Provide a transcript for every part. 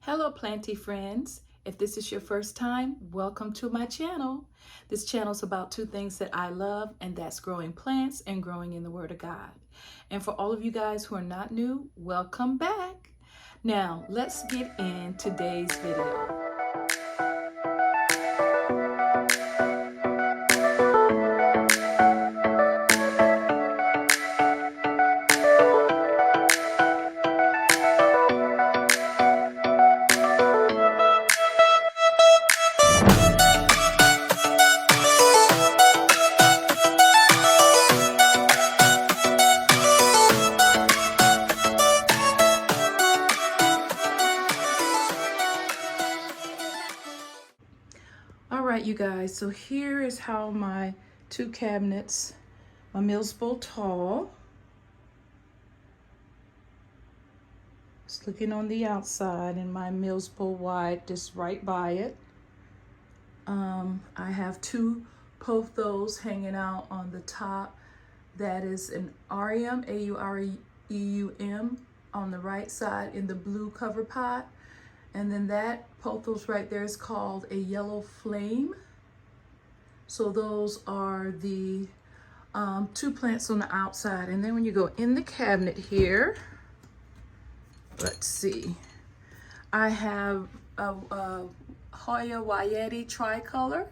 Hello planty friends. If this is your first time, welcome to my channel. This channel is about two things that I love, and that's growing plants and growing in the Word of God. And for all of you guys who are not new, welcome back. Now let's get in today's video. All right, you guys, so here is how my two cabinets, my Milsbo Tall, just looking on the outside, and my Milsbo Wide just right by it. I have two pothos hanging out on the top. That is an Aureum, A-U-R-E-U-M, on the right side in the blue cover pot. And then that pothos right there is called a yellow flame. So those are the two plants on the outside. And then when you go in the cabinet here, let's see, I have a Hoya Wayeti tricolor,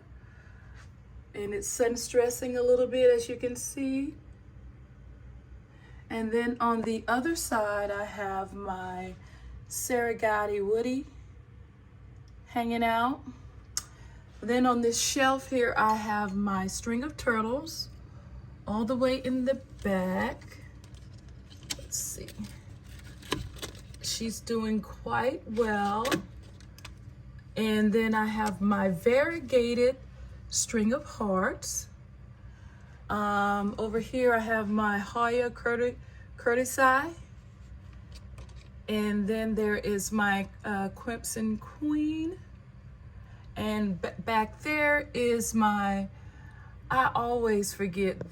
and it's sun stressing a little bit, as you can see. And then on the other side, I have my Serigati Woody hanging out. Then on this shelf here, I have my string of turtles all the way in the back. Let's see. She's doing quite well. And then I have my variegated string of hearts. Over here I have my Hoya Curtisi. And then there is my Crimson Queen. And back there is my, I always forget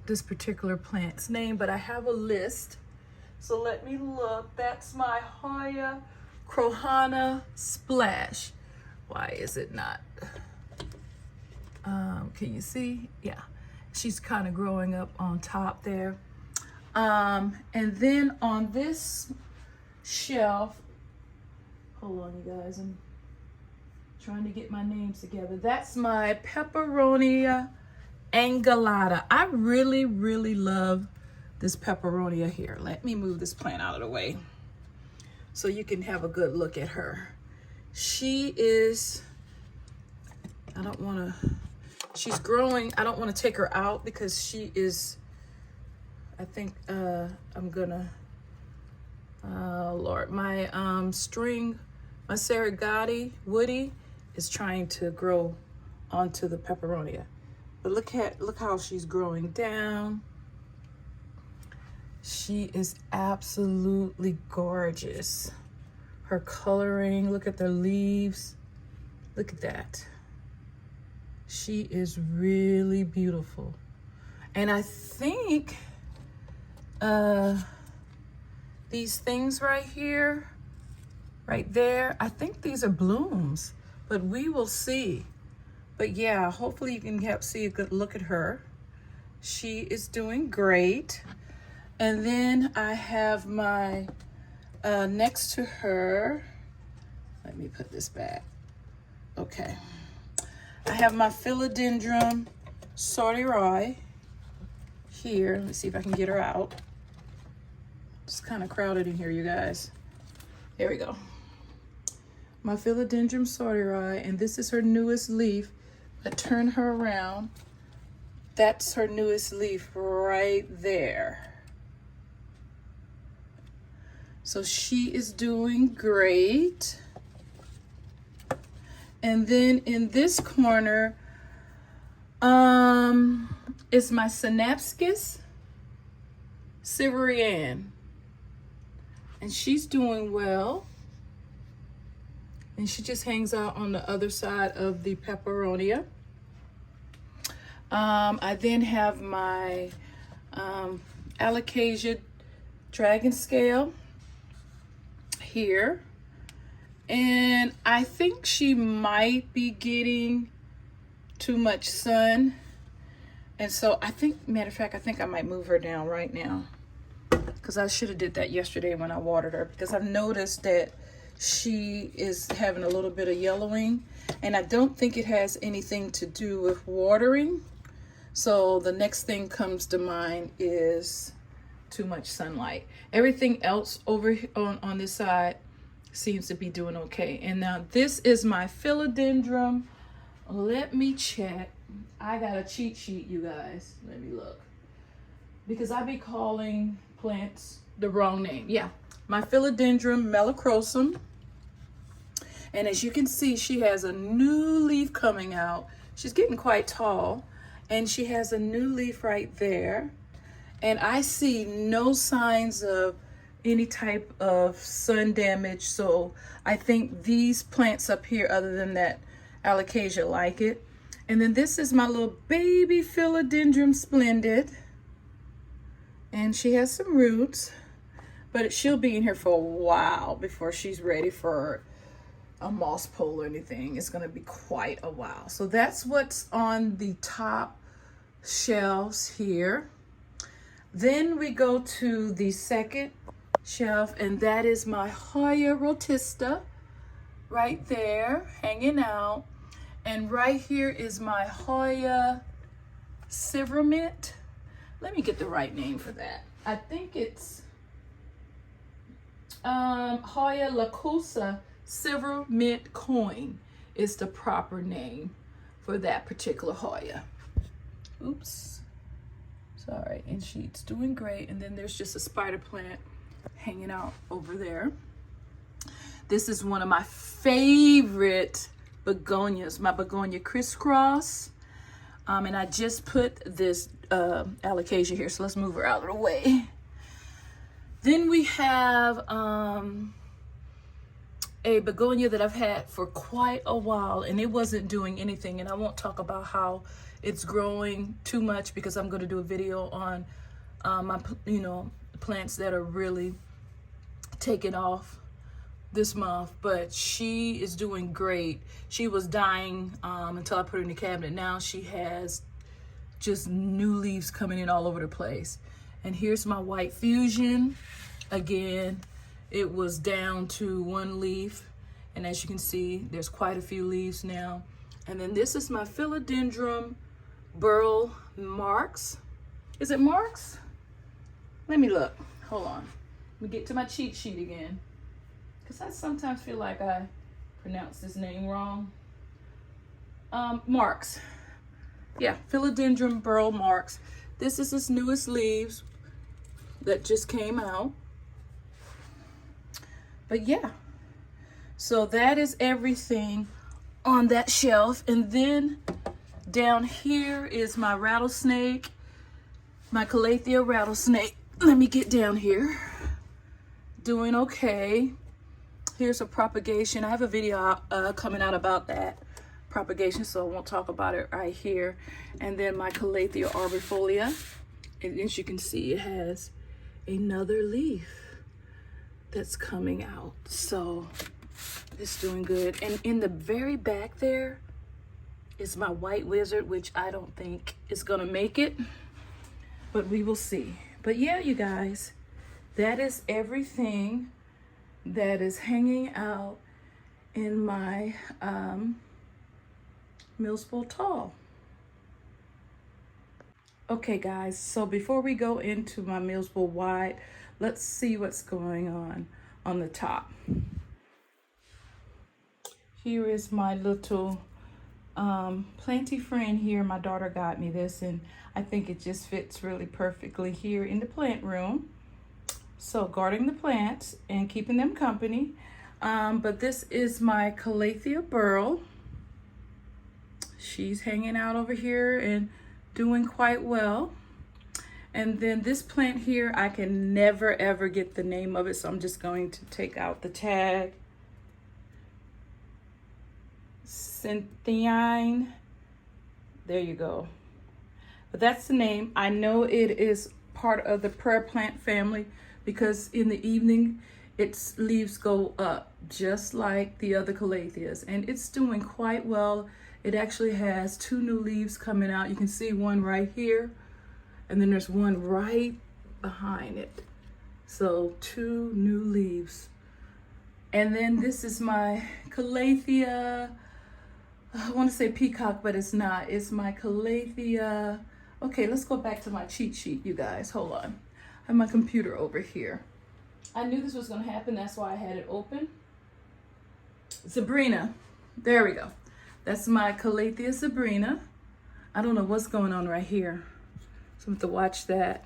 this particular plant's name, but I have a list. So let me look. That's my Hoya Crohana Splash. Why is it not? Can you see? Yeah, she's kind of growing up on top there. And then on this shelf, hold on you guys, I'm trying to get my names together. That's my Peperonia Angulata. I really love this Peperonia here. Let me move this plant out of the way so you can have a good look at her. She is, she's growing. I don't want to take her out because she is, I think I'm gonna, Lord, my my Serigati Woody is trying to grow onto the Peperonia. But look how she's growing down. She is absolutely gorgeous. Her coloring, look at the leaves. Look at that. She is really beautiful. And I think these things right here, right there, I think these are blooms, but we will see. But yeah, hopefully you can see a good look at her. She is doing great. And then I have my, next to her, let me put this back. Okay. I have my Philodendron Sortiri here. Let me see if I can get her out. It's kind of crowded in here, you guys. There we go. My Philodendron Sortiri, and this is her newest leaf. I turn her around. That's her newest leaf right there. So she is doing great. And then in this corner is my Synapscus Siverian. And she's doing well. And she just hangs out on the other side of the Peperonia. I then have my Alocasia Dragon Scale here. And I think she might be getting too much sun. And so I think, matter of fact, I think I might move her down right now, because I should have did that yesterday when I watered her, because I've noticed that she is having a little bit of yellowing, and I don't think it has anything to do with watering. So the next thing comes to mind is too much sunlight. Everything else over on this side seems to be doing okay. And now this is my philodendron. Let me check. I got a cheat sheet, you guys. Let me look, because I be calling plants the wrong name. Yeah, my philodendron mellicrosum. And as you can see, she has a new leaf coming out. She's getting quite tall, and she has a new leaf right there. And I see no signs of any type of sun damage. So I think these plants up here, other than that alocasia, like it. And then this is my little baby philodendron splendid. And she has some roots, but she'll be in here for a while before she's ready for a moss pole or anything. It's going to be quite a while. So that's what's on the top shelves here. Then we go to the second shelf, and that is my Hoya rotista right there hanging out. And right here is my Hoya Silvermint. Let me get the right name for that. I think it's Hoya Lacusa Silvermint Coin is the proper name for that particular Hoya. Oops. Sorry. And she's doing great. And then there's just a spider plant hanging out over there. This is one of my favorite begonias, my begonia crisscross. And I just put this alocasia here, so let's move her out of the way. Then we have a begonia that I've had for quite a while, and it wasn't doing anything. And I won't talk about how it's growing too much, because I'm going to do a video on my plants that are really taking off this month. But she is doing great. She was dying until I put her in the cabinet. Now she has just new leaves coming in all over the place. And here's my white fusion. Again, it was down to one leaf, and as you can see, there's quite a few leaves now. And then this is my philodendron burl marks. Is it marks? Let me look. Hold on. Let me get to my cheat sheet again, because I sometimes feel like I pronounce this name wrong. Marks. Yeah, philodendron burl marks. This is its newest leaves that just came out. But yeah, so that is everything on that shelf. And then down here is my rattlesnake, my Calathea rattlesnake. Let me get down here. Doing okay. Here's a propagation. I have a video coming out about that propagation, so I won't talk about it right here. And then my Calathea arbifolia. And as you can see, it has another leaf that's coming out. So it's doing good. And in the very back there is my white wizard, which I don't think is gonna make it, but we will see. But yeah, you guys, that is everything that is hanging out in my Milsbo Tall. Okay guys, so before we go into my Milsbo Wide, let's see what's going on the top. Here is my little planty friend here. My daughter got me this, and I think it just fits really perfectly here in the plant room. So guarding the plants and keeping them company. But this is my Calathea burl. She's hanging out over here and doing quite well. And then this plant here, I can never ever get the name of it, so I'm just going to take out the tag. Cynthiane. There you go. But that's the name. I know it is part of the prayer plant family, because in the evening its leaves go up just like the other calatheas, and it's doing quite well. It actually has 2 new leaves coming out. You can see one right here, and then there's one right behind it. So 2 new leaves. And then this is my calathea. I want to say peacock, but it's not. It's my calathea. Okay, let's go back to my cheat sheet, you guys. Hold on. I have my computer over here. I knew this was going to happen. That's why I had it open. Sabrina. There we go. That's my calathea Sabrina. I don't know what's going on right here, so I'm going to watch that.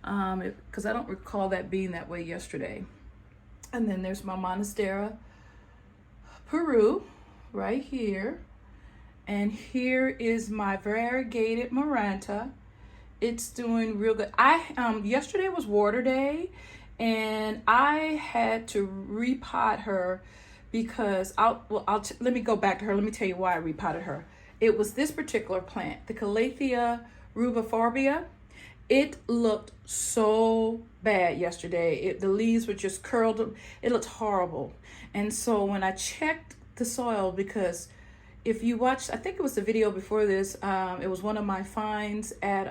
Because I don't recall that being that way yesterday. And then there's my Monstera Peru right here. And here is my variegated Maranta. It's doing real good. Yesterday was water day, and I had to repot her because let me go back to her. Let me tell you why I repotted her. It was this particular plant, the Calathea rubiforbia. It looked so bad yesterday. The leaves were just curled. It looked horrible. And so when I checked the soil, because if you watched, I think it was the video before this, it was one of my finds at,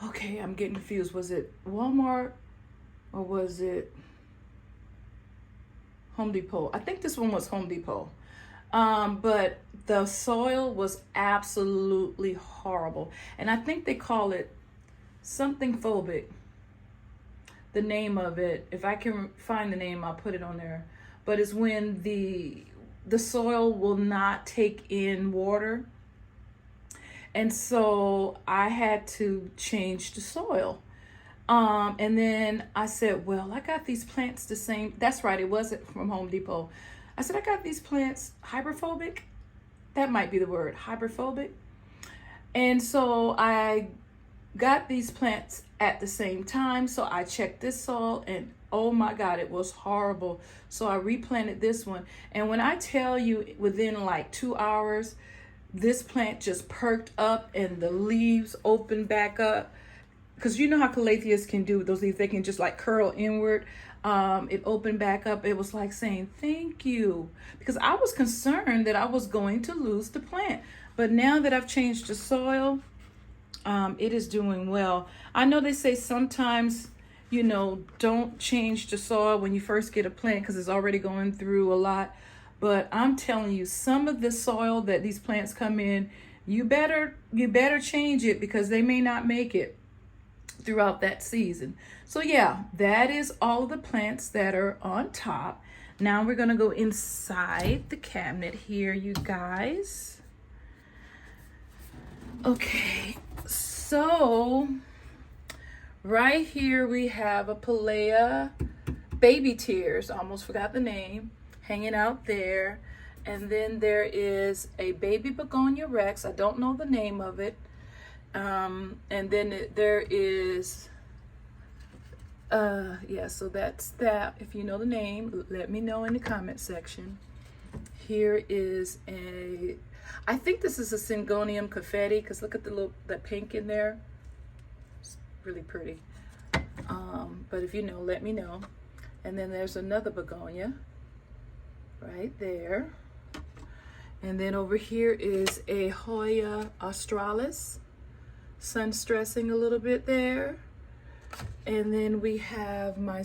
okay, I'm getting confused. Was it Walmart or was it Home Depot? I think this one was Home Depot. But the soil was absolutely horrible. And I think they call it something phobic. The name of it, if I can find the name, I'll put it on there. But it's when the soil will not take in water. And so I had to change the soil. And then I said, well, I got these plants the same. That's right, it wasn't from Home Depot. I said, I got these plants hydrophobic. That might be the word, hydrophobic. And so I got these plants at the same time. So I checked this soil, and oh my God, it was horrible. So I replanted this one. And when I tell you, within like 2 hours, this plant just perked up and the leaves opened back up. Because you know how calatheas can do with those leaves. They can just like curl inward. It opened back up. It was like saying, thank you. Because I was concerned that I was going to lose the plant. But now that I've changed the soil, it is doing well. I know they say sometimes, you know, don't change the soil when you first get a plant because it's already going through a lot. But I'm telling you, some of the soil that these plants come in, you better change it because they may not make it throughout that season. So yeah, that is all of the plants that are on top. Now we're going to go inside the cabinet here, you guys. Okay, so right here we have a Palea Baby Tears, almost forgot the name, hanging out there. And then there is a baby Begonia Rex. I don't know the name of it. And then there is, yeah, so that's that. If you know the name, let me know in the comment section. Here is I think this is a Syngonium confetti, because look at the pink in there. It's really pretty. But if you know, let me know. And then there's another begonia right there. And then over here is a Hoya australis. Sun stressing a little bit there. And then we have my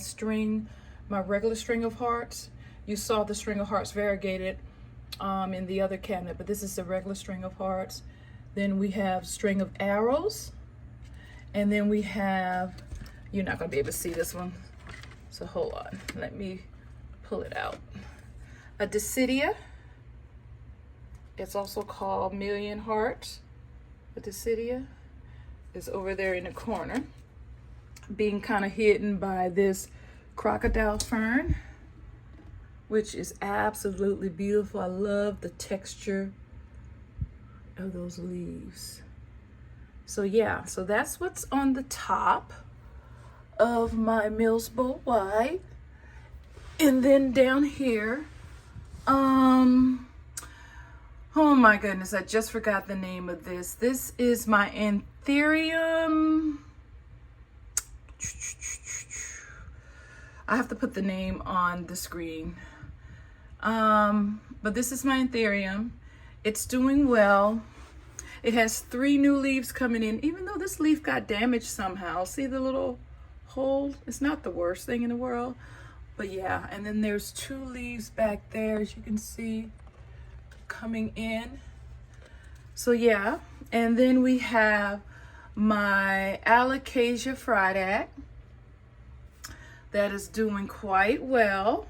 regular string of hearts. You saw the string of hearts variegated in the other cabinet, but this is the regular string of hearts. Then we have string of arrows. And then we have, you're not gonna be able to see this one, so hold on, let me pull it out. A Decidia. It's also called Million Hearts. A Decidia is over there in the corner, being kind of hidden by this crocodile fern, which is absolutely beautiful. I love the texture of those leaves. So yeah, so that's what's on the top of my Milsbo White. And then down here, oh my goodness, I just forgot the name of this. This is my Anthurium. I have to put the name on the screen. But this is my anthurium. It's doing well. It has 3 new leaves coming in, even though this leaf got damaged somehow. See the little hole? It's not the worst thing in the world, but yeah. And then there's 2 leaves back there, as you can see, coming in. So yeah, and then we have my Alocasia Friday that is doing quite well.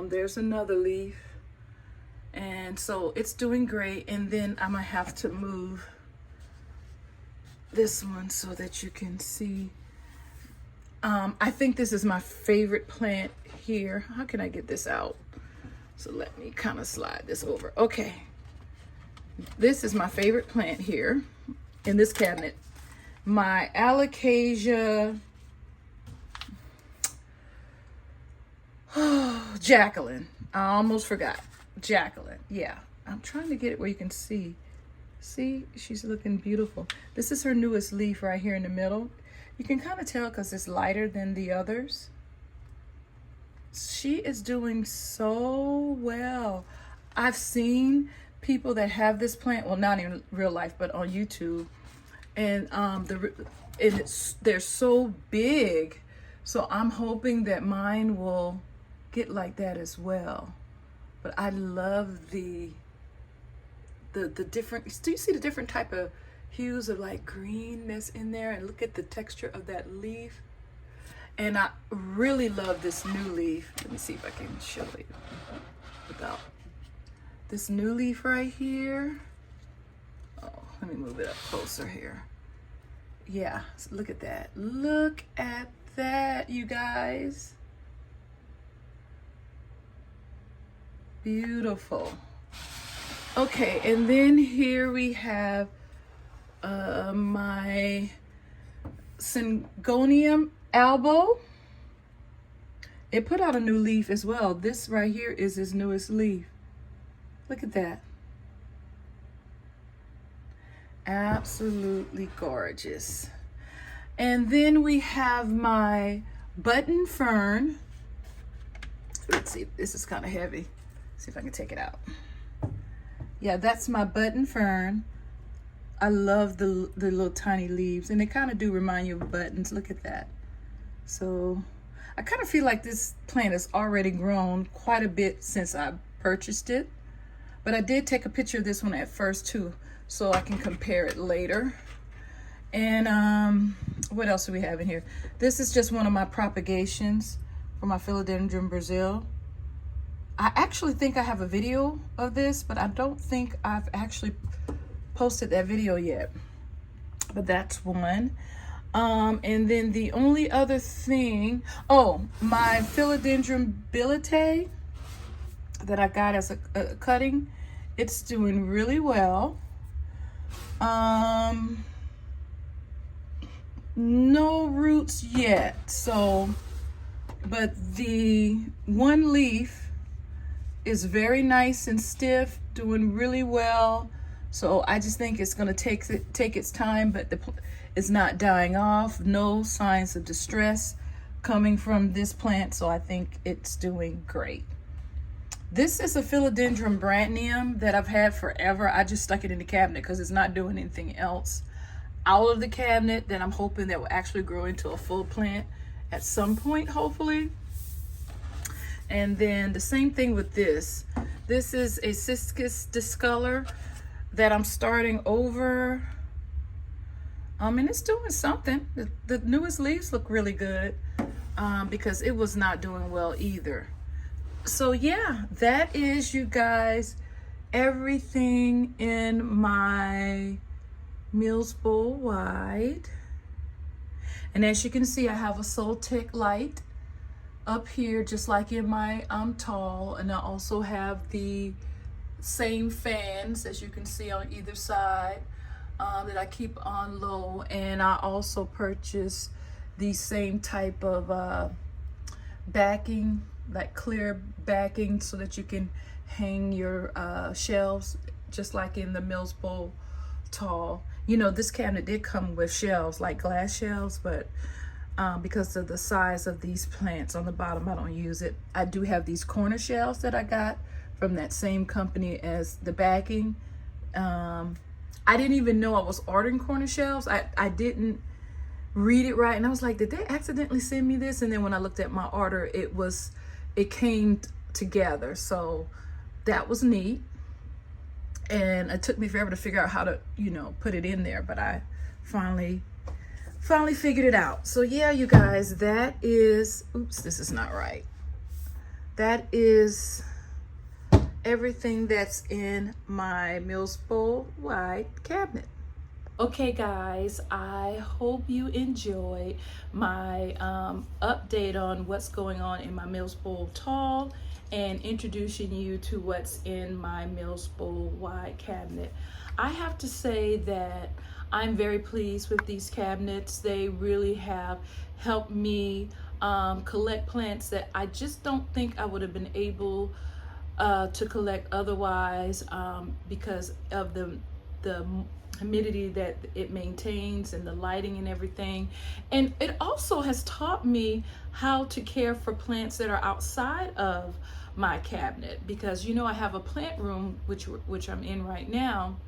There's another leaf, and so it's doing great. And then I'm gonna have to move this one so that you can see. I think this is my favorite plant here. How can I get this out? So let me kind of slide this over. Okay, this is my favorite plant here in this cabinet. My Alocasia Jacqueline. I almost forgot. Jacqueline. Yeah. I'm trying to get it where you can see. See, she's looking beautiful. This is her newest leaf right here in the middle. You can kind of tell because it's lighter than the others. She is doing so well. I've seen people that have this plant, well, not in real life, but on YouTube, and they're so big. So I'm hoping that mine will get like that as well. But I love the different, do you see the different type of hues of like green that's in there? And look at the texture of that leaf. And I really love this new leaf. Let me see if I can show you without this new leaf right here. Oh, let me move it up closer here. Yeah, so look at that. Look at that, you guys. Beautiful. Okay, and then here we have my Syngonium albo. It put out a new leaf as well. This right here is his newest leaf. Look at that. Absolutely gorgeous. And then we have my button fern. Let's see, this is kind of heavy. See if I can take it out. Yeah, that's my button fern. I love the little tiny leaves, and they kind of do remind you of buttons. Look at that. So I kind of feel like this plant has already grown quite a bit since I purchased it, but I did take a picture of this one at first too, so I can compare it later. And what else do we have in here? This is just one of my propagations for my Philodendron Brazil. I actually think I have a video of this, but I don't think I've actually posted that video yet. But that's one. And then the only other thing, oh, my Philodendron Bilate that I got as a cutting, it's doing really well. No roots yet, so, but the one leaf is very nice and stiff, doing really well. So I just think it's going to take its time, but it's not dying off. No signs of distress coming from this plant, so I think it's doing great. This is a Philodendron Brandnium that I've had forever. I just stuck it in the cabinet because it's not doing anything else out of the cabinet that I'm hoping that will actually grow into a full plant at some point, hopefully. And then the same thing with this. This is a Ciscus discolor that I'm starting over. And it's doing something. The newest leaves look really good because it was not doing well either. So yeah, that is, you guys, everything in my Milsbo wide. And as you can see, I have a Soltic light up here, just like in my tall, and I also have the same fans, as you can see, on either side that I keep on low. And I also purchased the same type of backing, like clear backing, so that you can hang your shelves, just like in the Milsbo Tall. You know, this cabinet did come with shelves, like glass shelves, but because of the size of these plants on the bottom. I don't use it. I do have these corner shelves that I got from that same company as the backing. I didn't even know I was ordering corner shelves. I didn't read it right, and I was like, did they accidentally send me this? And then when I looked at my order, it came together. So that was neat. And it took me forever to figure out how to, put it in there, but I finally figured it out. So yeah, you guys, that is, oops, this is not right. That is everything that's in my Milsbo wide cabinet. Okay guys, I hope you enjoyed my update on what's going on in my Milsbo Tall and introducing you to what's in my Milsbo wide cabinet. I have to say that I'm very pleased with these cabinets. They really have helped me collect plants that I just don't think I would have been able to collect otherwise, because of the humidity that it maintains and the lighting and everything. And it also has taught me how to care for plants that are outside of my cabinet, because I have a plant room which I'm in right now,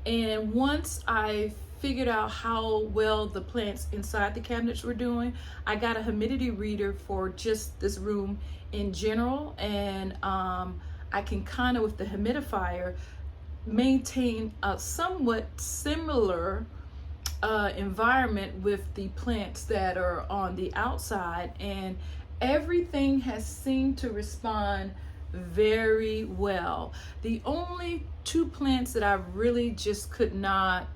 and once I figured out how well the plants inside the cabinets were doing, I got a humidity reader for just this room in general, and I can kind of, with the humidifier, maintain a somewhat similar environment with the plants that are on the outside, and everything has seemed to respond very well. The only two plants that I really just could not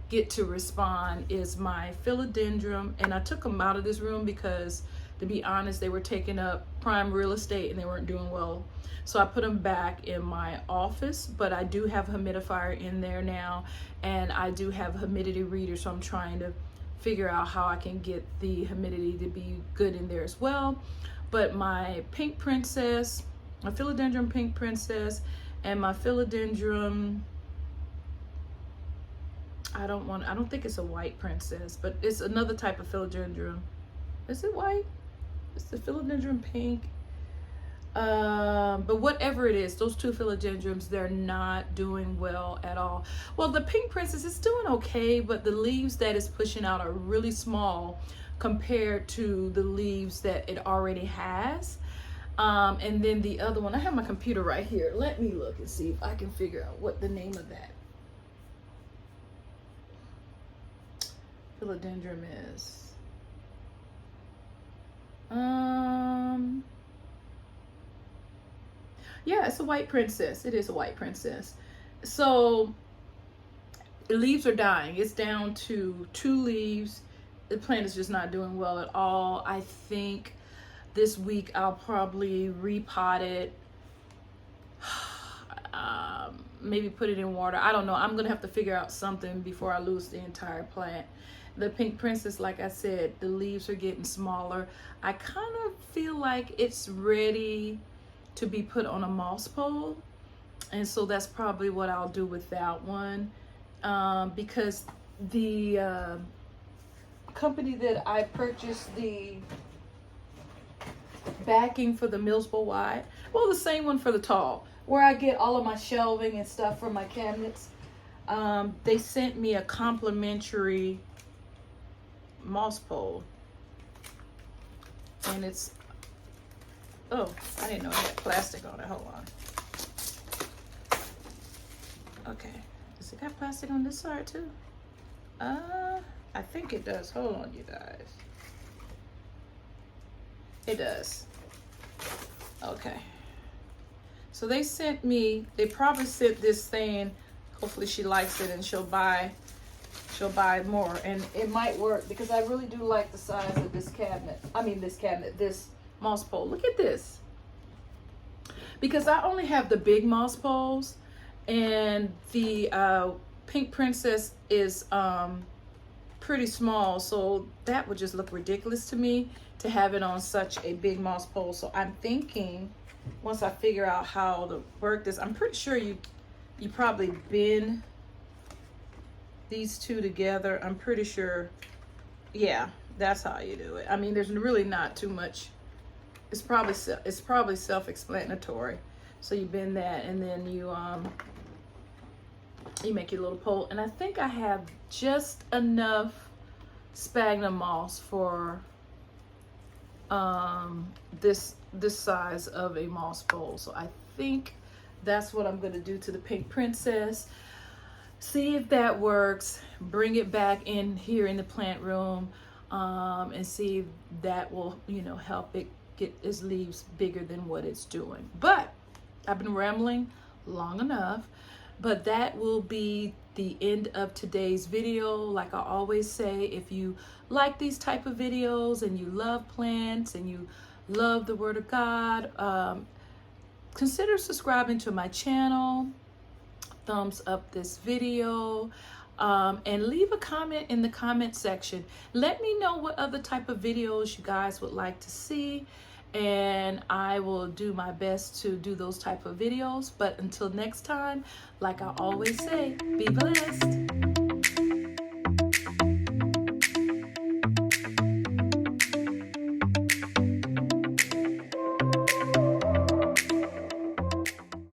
get to respond is my philodendron, and I took them out of this room because, to be honest, they were taking up prime real estate and they weren't doing well. So I put them back in my office, but I do have a humidifier in there now, and I do have a humidity reader, so I'm trying to figure out how I can get the humidity to be good in there as well. But my pink princess, my philodendron pink princess, and my philodendron, I don't think it's a white princess, but it's another type of philodendron. Is it white? It's the philodendron pink. But whatever it is, those two philodendrons, they're not doing well at all. Well, the pink princess is doing okay, but the leaves that it's pushing out are really small compared to the leaves that it already has. And then the other one, I have my computer right here. Let me look and see if I can figure out what the name of that philodendron is. Yeah, it's a white princess. It is a white princess. So the leaves are dying. It's down to 2 leaves. The plant is just not doing well at all. I think this week I'll probably repot it. Maybe put it in water. I don't know. I'm gonna have to figure out something before I lose the entire plant. The pink princess, like I said, the leaves are getting smaller. I kind of feel like it's ready to be put on a moss pole, and so that's probably what I'll do with that one, because the company that I purchased the backing for the Milsbo wide, well, the same one for the tall, where I get all of my shelving and stuff from my cabinets, they sent me a complimentary moss pole, and it's, oh, I didn't know it had plastic on it. Hold on. Okay, does it got plastic on this side too? I think it does. Hold on, you guys. It does. Okay. So they sent me, they probably sent this saying, hopefully she likes it and she'll buy more, and it might work because I really do like the size of this cabinet. This moss pole. Look at this. Because I only have the big moss poles, and the pink princess is pretty small, so that would just look ridiculous to me to have it on such a big moss pole. So I'm thinking, once I figure out how to work this, I'm pretty sure you probably bend these two together. I'm pretty sure, yeah, That's how you do it. I mean, there's really not too much. It's probably self-explanatory. So you bend that, and then you make your little pole. And I think I have just enough sphagnum moss for this size of a moss bowl. So I think that's what I'm going to do to the pink princess. See if that works. Bring it back in here in the plant room, and see if that will, you know, help it get its leaves bigger than what it's doing. But I've been rambling long enough. But that will be the end of today's video. Like I always say, if you like these type of videos and you love plants and you love the Word of God, consider subscribing to my channel. Thumbs up this video, and leave a comment in the comment section. Let me know what other type of videos you guys would like to see, and I will do my best to do those type of videos. But until next time, like I always say, be blessed.